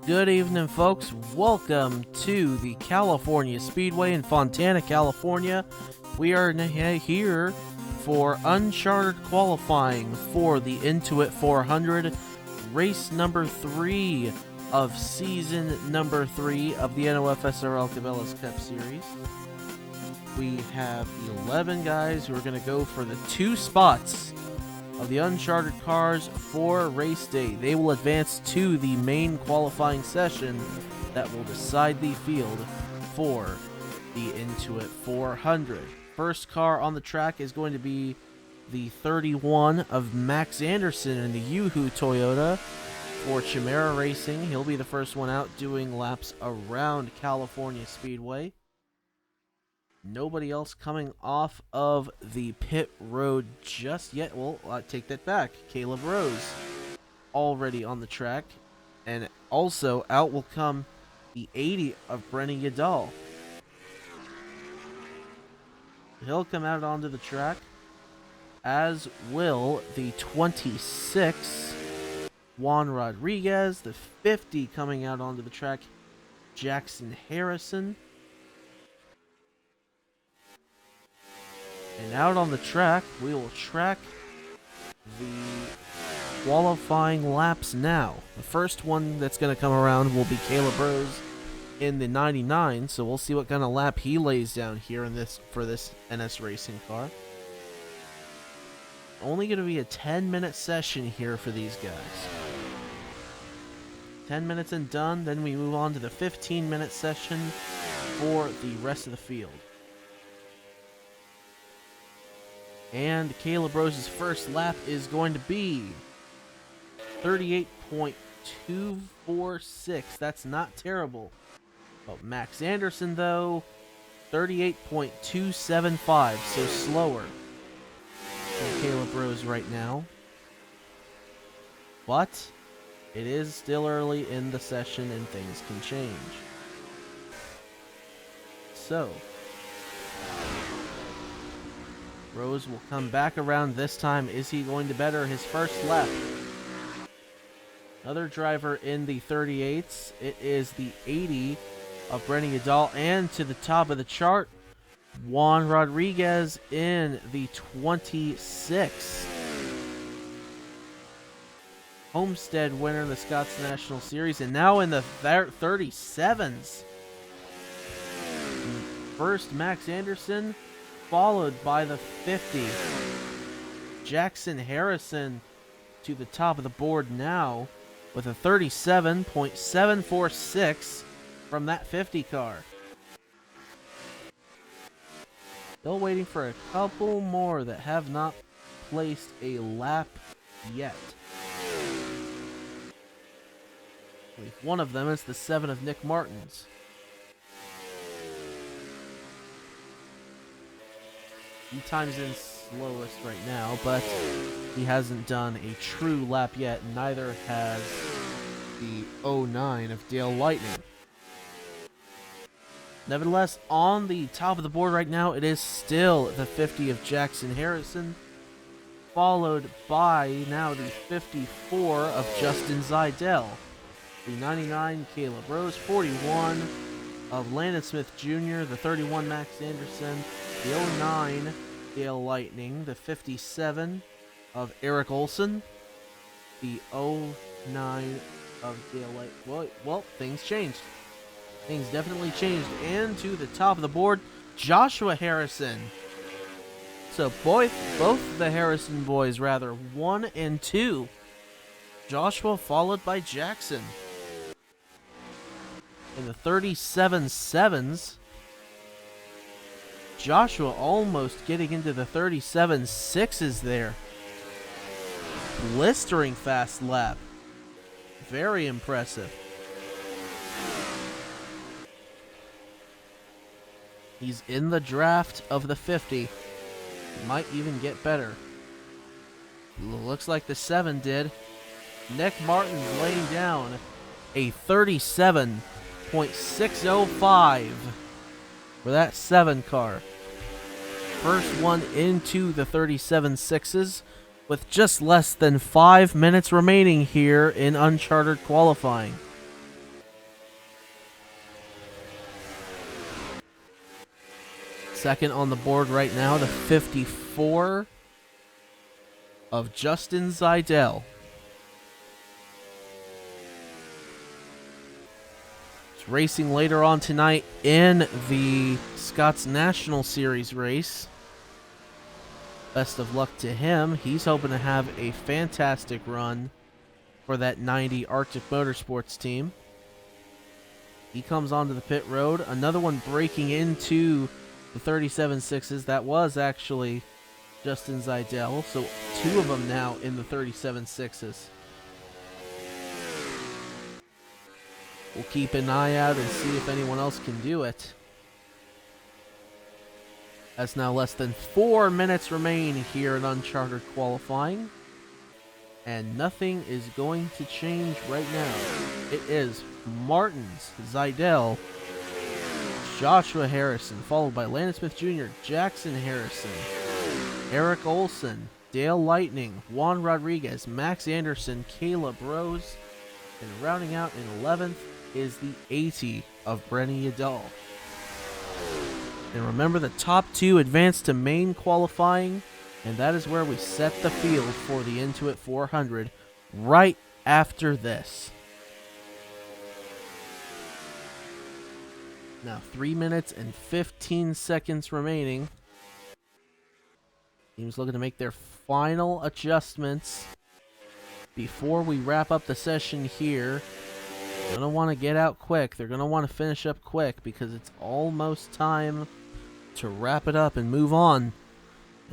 Good evening, folks. Welcome to the California Speedway in Fontana, California. We are here for uncharted qualifying for the Intuit 400, race number 3 of season number 3 of the NOFSRL Cabela's Cup Series. We have 11 guys who are going to go for the 2 spots of the uncharted cars for race day. They will advance to the main qualifying session that will decide the field for the Intuit 400. First car on the track is going to be the 31 of Max Anderson in the Yoo-Hoo Toyota for Chimera Racing. He'll be the first one out doing laps around California Speedway. Nobody else coming off of the pit road just yet. Well, I take that back. Caleb Rose already on the track. And also out will come the 80 of Brennan Yadal. He'll come out onto the track, as will the 26 Juan Rodriguez. The 50 coming out onto the track, Jackson Harrison. And out on the track, we will track the qualifying laps now. The first one that's going to come around will be Caleb Rose in the 99, so we'll see what kind of lap he lays down here in this for this NS Racing car. Only going to be a 10-minute session here for these guys. 10 minutes and done, then we move on to the 15-minute session for the rest of the field. And Caleb Rose's first lap is going to be 38.246. That's not terrible. But Max Anderson, though, 38.275, so slower than Caleb Rose right now. But it is still early in the session and things can change. So Rose will come back around this time. Is he going to better his first lap? Another driver in the 38s. It is the 80 of Brennan Yadal. And to the top of the chart, Juan Rodriguez in the 26. Homestead winner in the Scots National Series. And now in the 37s. First, Max Anderson, followed by the 50. Jackson Harrison to the top of the board now with a 37.746 from that 50 car. Still waiting for a couple more that have not placed a lap yet. I believe one of them is the 7 of Nick Martins. He times in slowest right now, but he hasn't done a true lap yet. Neither has the 09 of Dale Lightning. Nevertheless, on the top of the board right now, it is still the 50 of Jackson Harrison, followed by now the 54 of Justin Zidell, the 99 Caleb Rose, 41 of Landon Smith Jr., the 31 Max Anderson, the 09 Dale Lightning, the 57 of Eric Olson, the 09 of Dale Lightning. Well, things changed. Things definitely changed. And to the top of the board, Joshua Harrison. So both the Harrison boys, 1 and 2. Joshua followed by Jackson. In the 37 sevens, Joshua almost getting into the 37 sixes there. Blistering fast lap. Very impressive. He's in the draft of the 50. Might even get better. Looks like the 7 did. Nick Martin laying down a 37.605 for that 7 car. First one into the 37 sixes with just less than 5 minutes remaining here in uncharted qualifying. Second on the board right now, the 54 of Justin Zeidel. It's racing later on tonight in the Scots National Series race. Best of luck to him. He's hoping to have a fantastic run for that 90 Arctic Motorsports team. He comes onto the pit road. Another one breaking into the 37.6s. That was actually Justin Zeidel. So two of them now in the 37.6s. We'll keep an eye out and see if anyone else can do it. As now less than 4 minutes remain here in uncharted qualifying. And nothing is going to change right now. It is Martins, Zeidel, Joshua Harrison, followed by Landon Smith Jr., Jackson Harrison, Eric Olson, Dale Lightning, Juan Rodriguez, Max Anderson, Caleb Rose, and rounding out in 11th is the 80 of Brenny Udall. And remember, the top two advance to main qualifying, and that is where we set the field for the Intuit 400 right after this. Now 3 minutes and 15 seconds remaining. Teams looking to make their final adjustments before we wrap up the session here. They're going to want to get out quick. They're going to want to finish up quick because it's almost time to wrap it up and move on.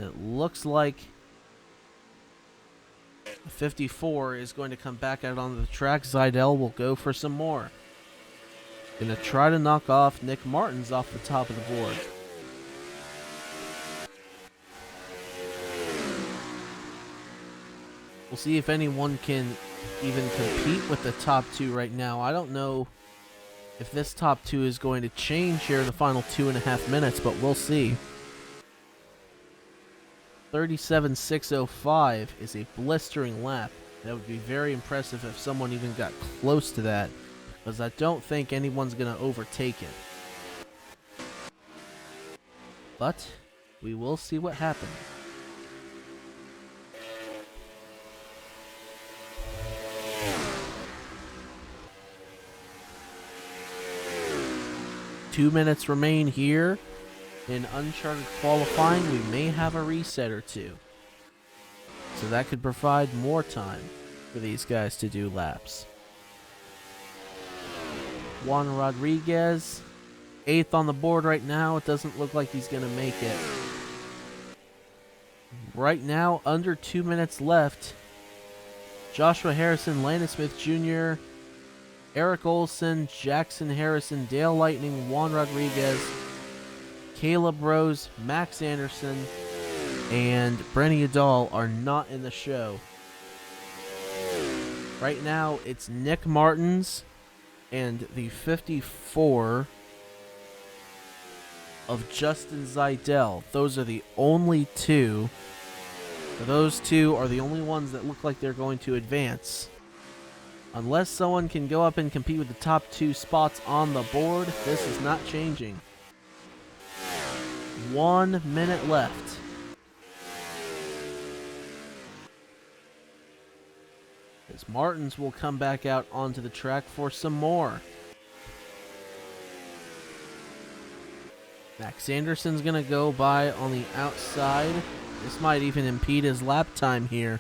It looks like 54 is going to come back out onto the track. Zeidel will go for some more. Going to try to knock off Nick Martins off the top of the board. We'll see if anyone can even compete with the top two right now. I don't know if this top two is going to change here in the final 2.5 minutes, but we'll see. 37.605 is a blistering lap. That would be very impressive if someone even got close to that, because I don't think anyone's going to overtake it. But we will see what happens. Two minutes remain here in uncharted qualifying. We may have a reset or two, so that could provide more time for these guys to do laps. Juan Rodriguez, 8th on the board right now. It doesn't look like he's going to make it. Right now, under 2 minutes left. Joshua Harrison, Landon Smith Jr., Eric Olson, Jackson Harrison, Dale Lightning, Juan Rodriguez, Caleb Rose, Max Anderson, and Brenny Udall are not in the show. Right now, it's Nick Martins and the 54 of Justin Zeidel. Those are the only two. Those two are the only ones that look like they're going to advance. Unless someone can go up and compete with the top two spots on the board, this is not changing. 1 minute left. As Martins will come back out onto the track for some more. Max Anderson's going to go by on the outside. This might even impede his lap time here.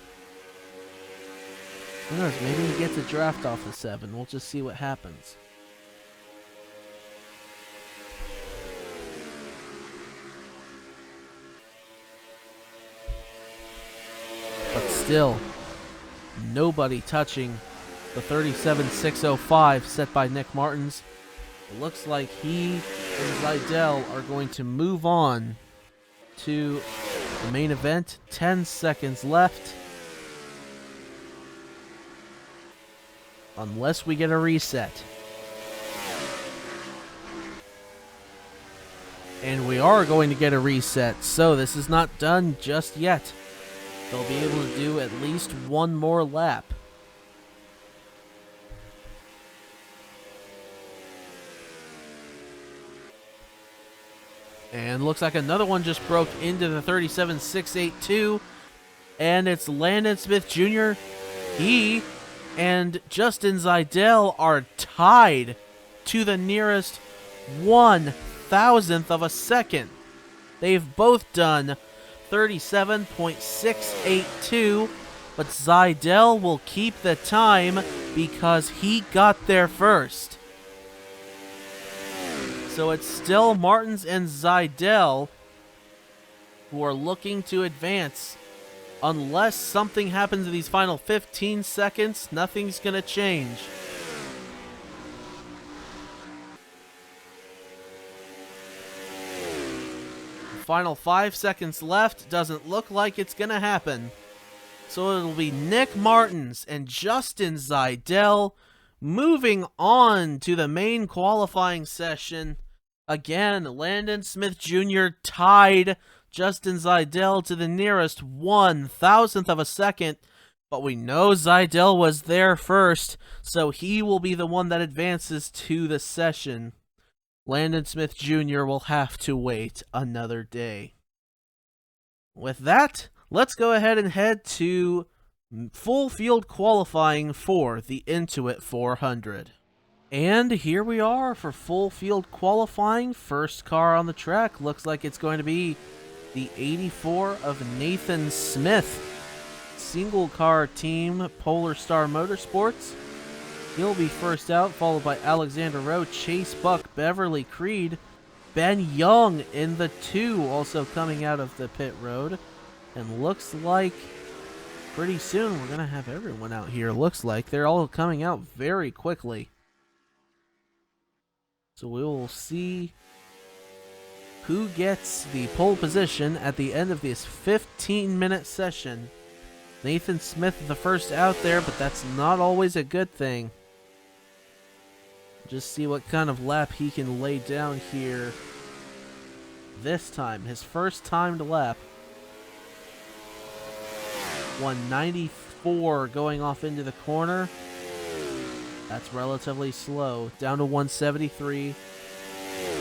Who knows, maybe he gets a draft off the 7. We'll just see what happens. But still, nobody touching the 37.605 set by Nick Martins. It looks like he and Zeidel are going to move on to the main event. 10 seconds left. Unless we get a reset. And we are going to get a reset, so this is not done just yet. They'll be able to do at least one more lap. And looks like another one just broke into the 37.682. And it's Landon Smith Jr. He and Justin Zeidel are tied to the nearest 1,000th of a second. They've both done 37.682, but Zeidel will keep the time because he got there first. So it's still Martins and Zeidel who are looking to advance. Unless something happens in these final 15 seconds, nothing's going to change. Final 5 seconds left. Doesn't look like it's going to happen. So it'll be Nick Martins and Justin Zeidel moving on to the main qualifying session. Again, Landon Smith Jr. tied Justin Zeidel to the nearest 1,000th of a second, but we know Zeidel was there first, so he will be the one that advances to the session. Landon Smith Jr. will have to wait another day. With that, let's go ahead and head to full field qualifying for the Intuit 400. And here we are for full field qualifying. First car on the track looks like it's going to be the 84 of Nathan Smith. Single car team, Polar Star Motorsports. He'll be first out, followed by Alexander Rowe, Chase Buck, Beverly Creed, Ben Young in the 2, also coming out of the pit road. And looks like pretty soon we're going to have everyone out here. Looks like they're all coming out very quickly. So we will see who gets the pole position at the end of this 15-minute session. Nathan Smith the first out there, but that's not always a good thing. Just see what kind of lap he can lay down here this time. His first timed lap. 194 going off into the corner. That's relatively slow. Down to 173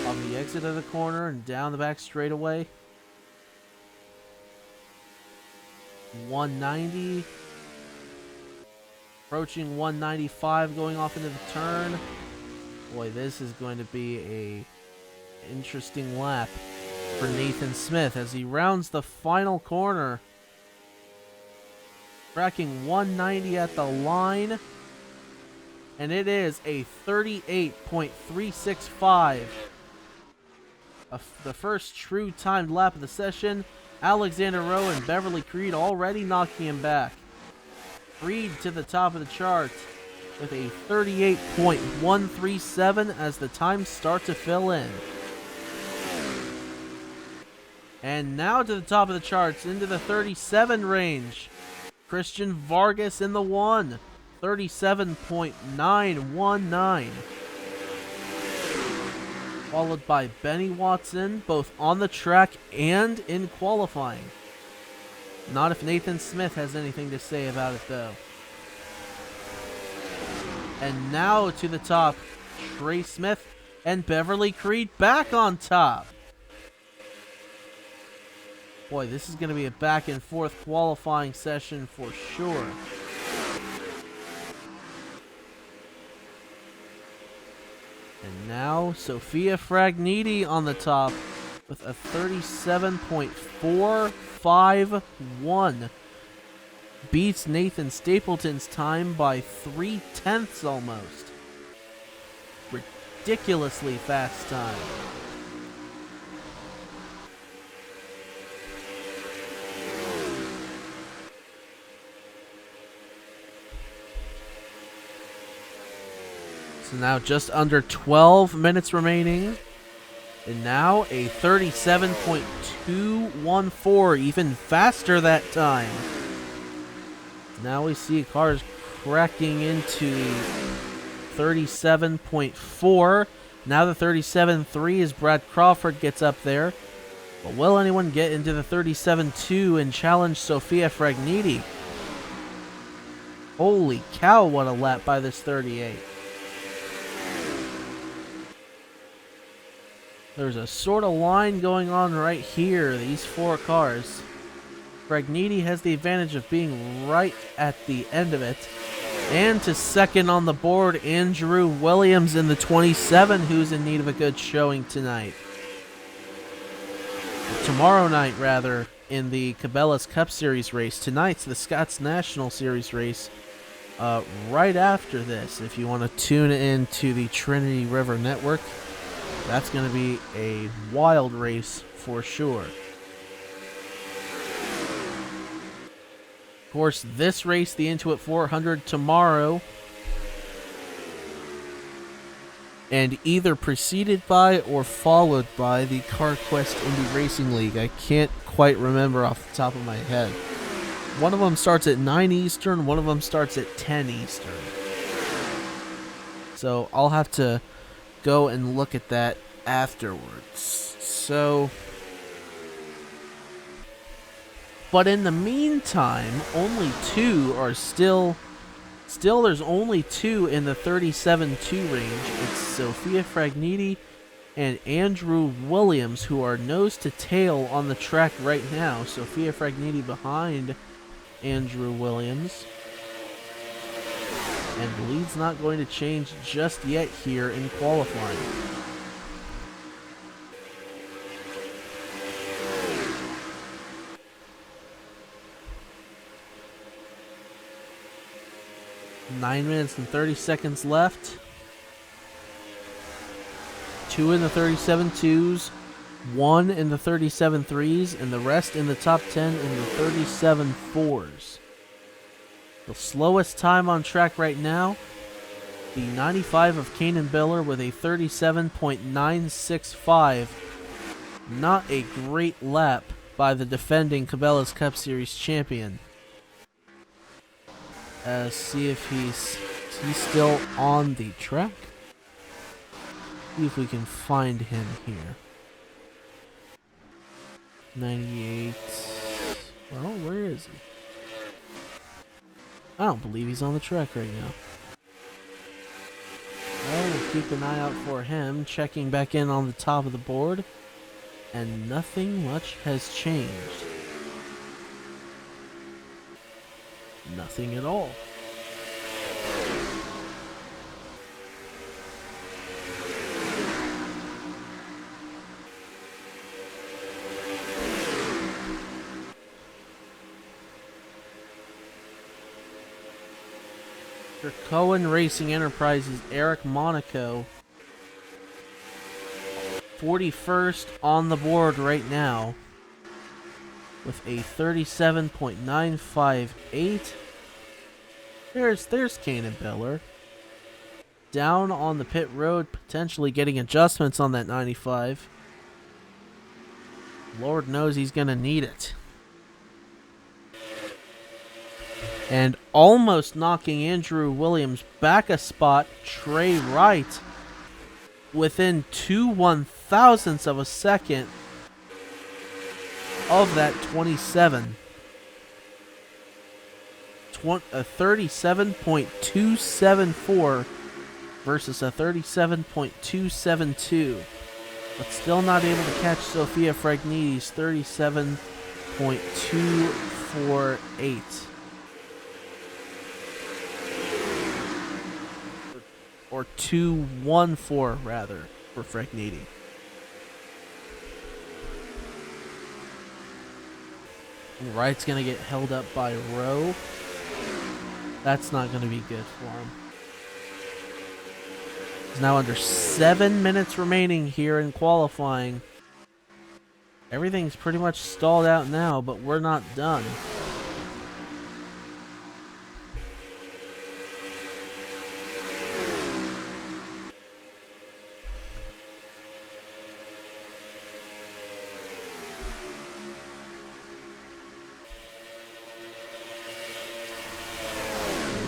on the exit of the corner and down the back straightaway. 190. Approaching 195 going off into the turn. Boy, this is going to be a interesting lap for Nathan Smith as he rounds the final corner. Tracking 190 at the line. And it is a 38.365. The first true timed lap of the session. Alexander Rowe and Beverly Creed already knocking him back. Creed to the top of the chart with a 38.137 as the times start to fill in. And now to the top of the charts into the 37 range. Christian Vargas in the 1. 37.919. Followed by Benny Watson, both on the track and in qualifying. Not if Nathan Smith has anything to say about it, though. And now to the top, Trey Smith and Beverly Creed back on top. Boy, this is going to be a back and forth qualifying session for sure. And now, Sophia Fragniti on the top with a 37.451. Beats Nathan Stapleton's time by 0.3 almost. Ridiculously fast time. So now just under 12 minutes remaining. And now a 37.214, even faster that time. Now we see cars cracking into 37.4. Now the 37.3 as Brad Crawford gets up there. But will anyone get into the 37-2 and challenge Sofia Fragniti? Holy cow, what a lap by this 38. There's a sort of line going on right here, these four cars. Fragniti has the advantage of being right at the end of it. And to second on the board, Andrew Williams in the 27, who's in need of a good showing tonight. Tomorrow night, rather, in the Cabela's Cup Series race. Tonight's the Scots National Series race. Right after this, if you want to tune in to the Trinity River Network, that's going to be a wild race for sure. Of course, this race, the Intuit 400, tomorrow, and either preceded by or followed by the CarQuest Indy Racing League. I can't quite remember off the top of my head. One of them starts at 9 Eastern, one of them starts at 10 Eastern. So I'll have to go and look at that afterwards. So, but in the meantime, only two are still there's only two in the 37-2 range. It's Sofia Fragniti and Andrew Williams, who are nose to tail on the track right now. Sofia Fragniti behind Andrew Williams. And the lead's not going to change just yet here in qualifying. Nine minutes and 30 seconds left. Two in the 37-2s, one in the 37-3s, and the rest in the top 10 in the 37-4s. The slowest time on track right now, the 95 of Kanan Biller with a 37.965. Not a great lap by the defending Cabela's Cup Series champion. See if he's still on the track. See if we can find him here. 98. Well, where is he? I don't believe he's on the track right now. Well, we'll keep an eye out for him. Checking back in on the top of the board. And nothing much has changed. Nothing at all. For Cohen Racing Enterprises, Eric Monaco, 41st on the board right now with a 37.958. There's Kanan Biller. Down on the pit road, potentially getting adjustments on that 95. Lord knows he's going to need it. And almost knocking Andrew Williams back a spot, Trey Wright, within 2/1000ths of a second of that 27. A 37.274 versus a 37.272. But still not able to catch Sofia Fragniti's 37.248. Or 214 rather for Fragniti. Wright's gonna get held up by Rowe. That's not gonna be good for him. There's now under 7 minutes remaining here in qualifying. Everything's pretty much stalled out now, but we're not done.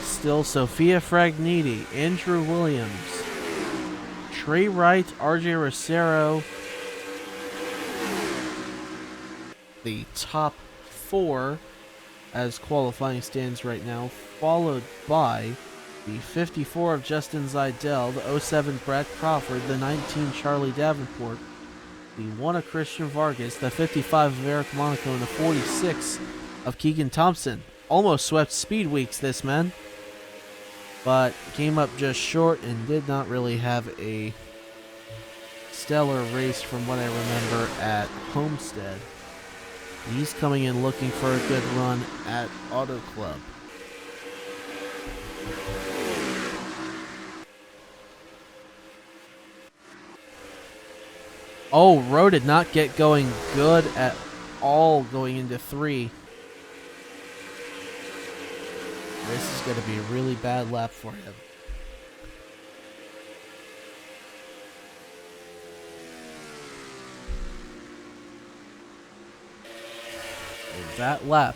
Still Sofia Fragniti, Andrew Williams, Trey Wright, RJ Rosero, the top 4 as qualifying stands right now, followed by the 54 of Justin Zeidel, the 07 Brad Crawford, the 19 Charlie Davenport, the 1 of Christian Vargas, the 55 of Eric Monaco, and the 46 of Keegan Thompson. Almost swept Speed Weeks, this man, but came up just short and did not really have a stellar race from what I remember at Homestead. He's coming in looking for a good run at Auto Club. Oh, Rowe did not get going good at all going into 3. This is going to be a really bad lap for him. And that lap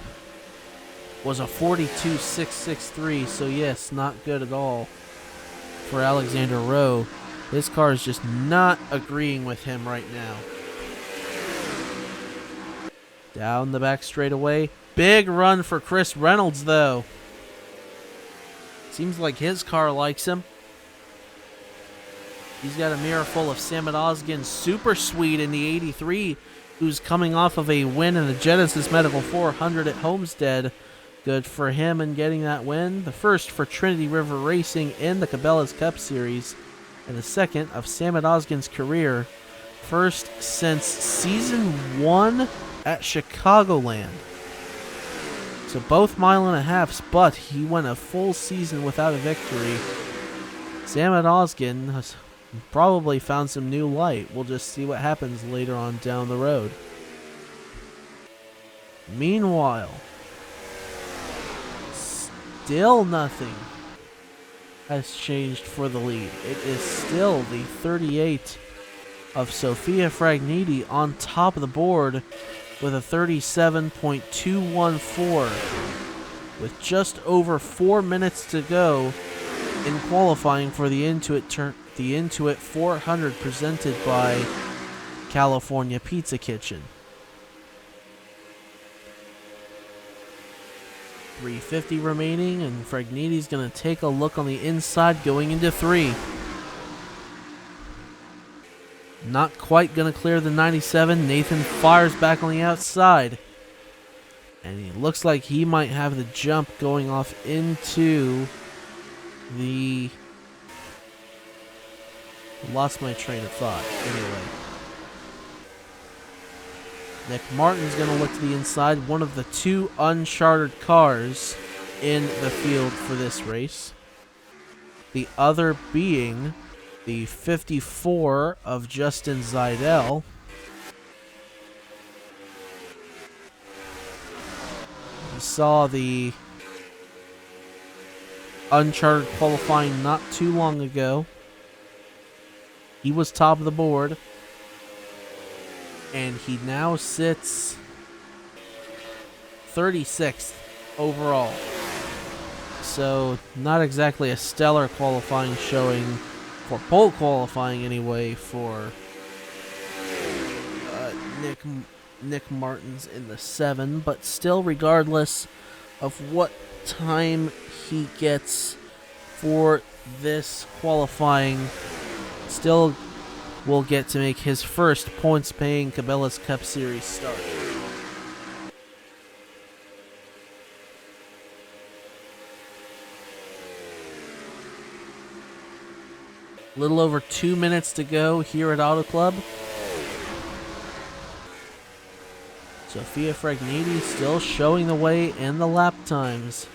was a 42.663, so yes, not good at all for Alexander Rowe. His car is just not agreeing with him right now. Down the back straightaway. Big run for Chris Reynolds, though. Seems like his car likes him. He's got a mirror full of Samet Osgin Super Sweet in the 83, who's coming off of a win in the Genesis Medical 400 at Homestead. Good for him in getting that win. The first for Trinity River Racing in the Cabela's Cup Series, and the second of Samet Osgin's career. First since Season 1 at Chicagoland. So both 1.5 miles, but he went a full season without a victory. Samet Osgin has probably found some new light. We'll just see what happens later on down the road. Meanwhile, still nothing has changed for the lead. It is still the 38 of Sophia Fragniti on top of the board with a 37.214 with just over 4 minutes to go in qualifying for the Intuit 400 presented by California Pizza Kitchen. 350 remaining, and Fragniti's going to take a look on the inside going into 3. Not quite going to clear the 97. Nathan fires back on the outside. And he looks like he might have the jump going off into the... Lost my train of thought. Anyway. Nick Martin's going to look to the inside. One of the 2 uncharted cars in the field for this race. The other being the 54 of Justin Zeidel. You saw the uncharted qualifying not too long ago. He was top of the board. And he now sits 36th overall. So, not exactly a stellar qualifying showing, for pole qualifying anyway, for Nick Martin's in the 7. But still, regardless of what time he gets for this qualifying, still will get to make his first points-paying Cabela's Cup Series start. A little over 2 minutes to go here at Auto Club. Sophia Fragniti still showing the way in the lap times.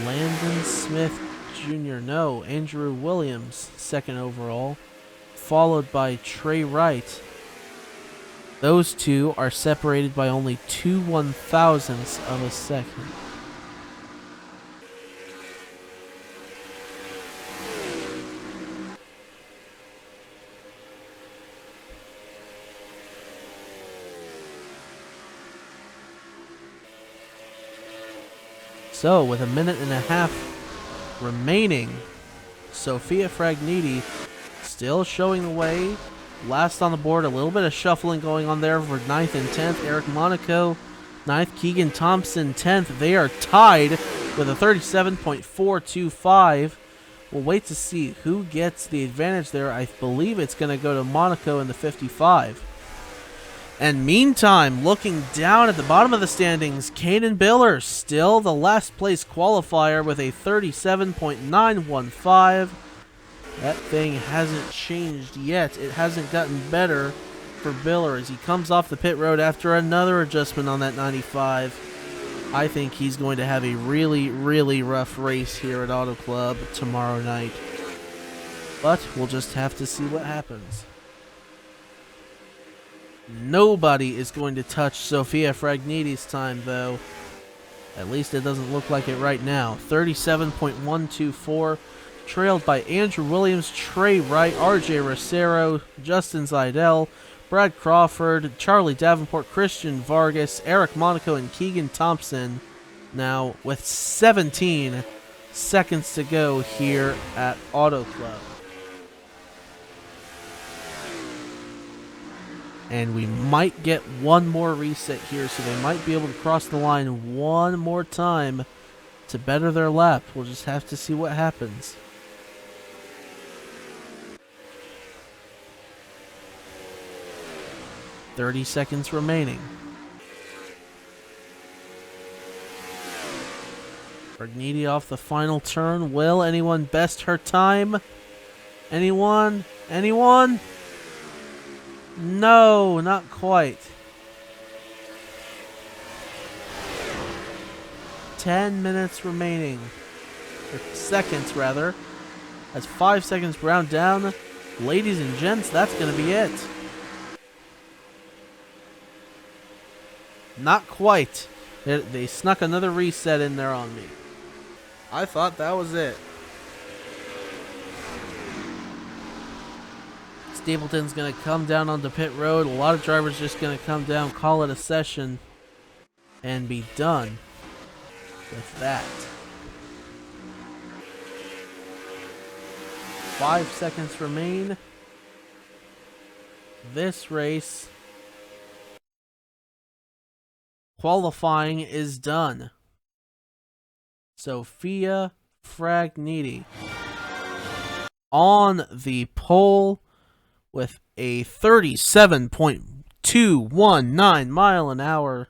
Landon Smith Jr. No, Andrew Williams, 2nd overall. Followed by Trey Wright. Those 2 are separated by only 2 1/1000ths of a second. So, with 1.5 minutes remaining, Sophia Fragniti still showing the way last on the board. A little bit of shuffling going on there for 9th and 10th. Eric Monaco, 9th. Keegan Thompson, 10th. They are tied with a 37.425. We'll wait to see who gets the advantage there. I believe it's going to go to Monaco in the 55. And meantime, looking down at the bottom of the standings, Caden Biller still the last place qualifier with a 37.915. That thing hasn't changed yet. It hasn't gotten better for Biller as he comes off the pit road after another adjustment on that 95. I think he's going to have a really, really rough race here at Auto Club tomorrow night. But we'll just have to see what happens. Nobody is going to touch Sofia Fragniti's time, though. At least it doesn't look like it right now. 37.124, trailed by Andrew Williams, Trey Wright, RJ Rosero, Justin Zidell, Brad Crawford, Charlie Davenport, Christian Vargas, Eric Monaco, and Keegan Thompson. Now, with 17 seconds to go here at Auto Club. And we might get one more reset here, so they might be able to cross the line one more time to better their lap. We'll just have to see what happens. "30 seconds remaining. Fragniti off the final turn. Will anyone best her time? Anyone? Anyone? No, not quite. 10 minutes remaining. Or seconds, rather. As 5 seconds round down. Ladies and gents, that's going to be it. Not quite. They snuck another reset in there on me. I thought that was it. Stapleton's going to come down onto pit road. A lot of drivers just going to come down, call it a session, and be done with that. 5 seconds remain. This race, qualifying is done. Sofia Fragniti on the pole with a 37.219 mile an hour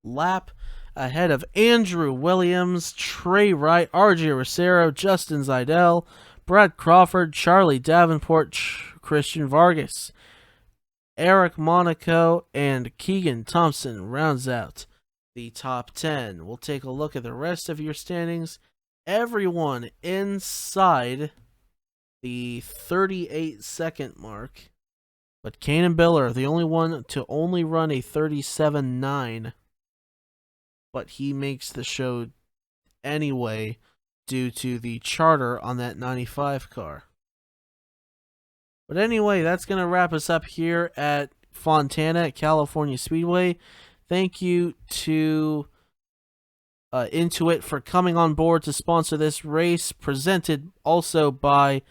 lap, ahead of Andrew Williams, Trey Wright, RJ Rosero, Justin Zidell, Brad Crawford, Charlie Davenport, Christian Vargas. Eric Monaco and Keegan Thompson rounds out the top 10. We'll take a look at the rest of your standings. Everyone inside the 38-second mark, but Caden Biller, the only one to only run a 37.9, but he makes the show anyway due to the charter on that 95 car. But anyway, that's going to wrap us up here at Fontana at California Speedway. Thank you to Intuit for coming on board to sponsor this race, presented also by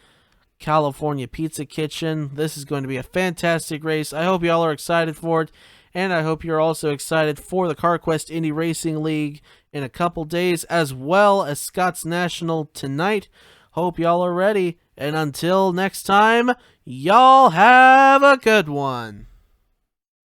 California Pizza Kitchen. This is going to be a fantastic race. I hope y'all are excited for it, and I hope you're also excited for the CarQuest Indy Racing League in a couple days, as well as Scott's National tonight. Hope y'all are ready, and until next time, y'all have a good one.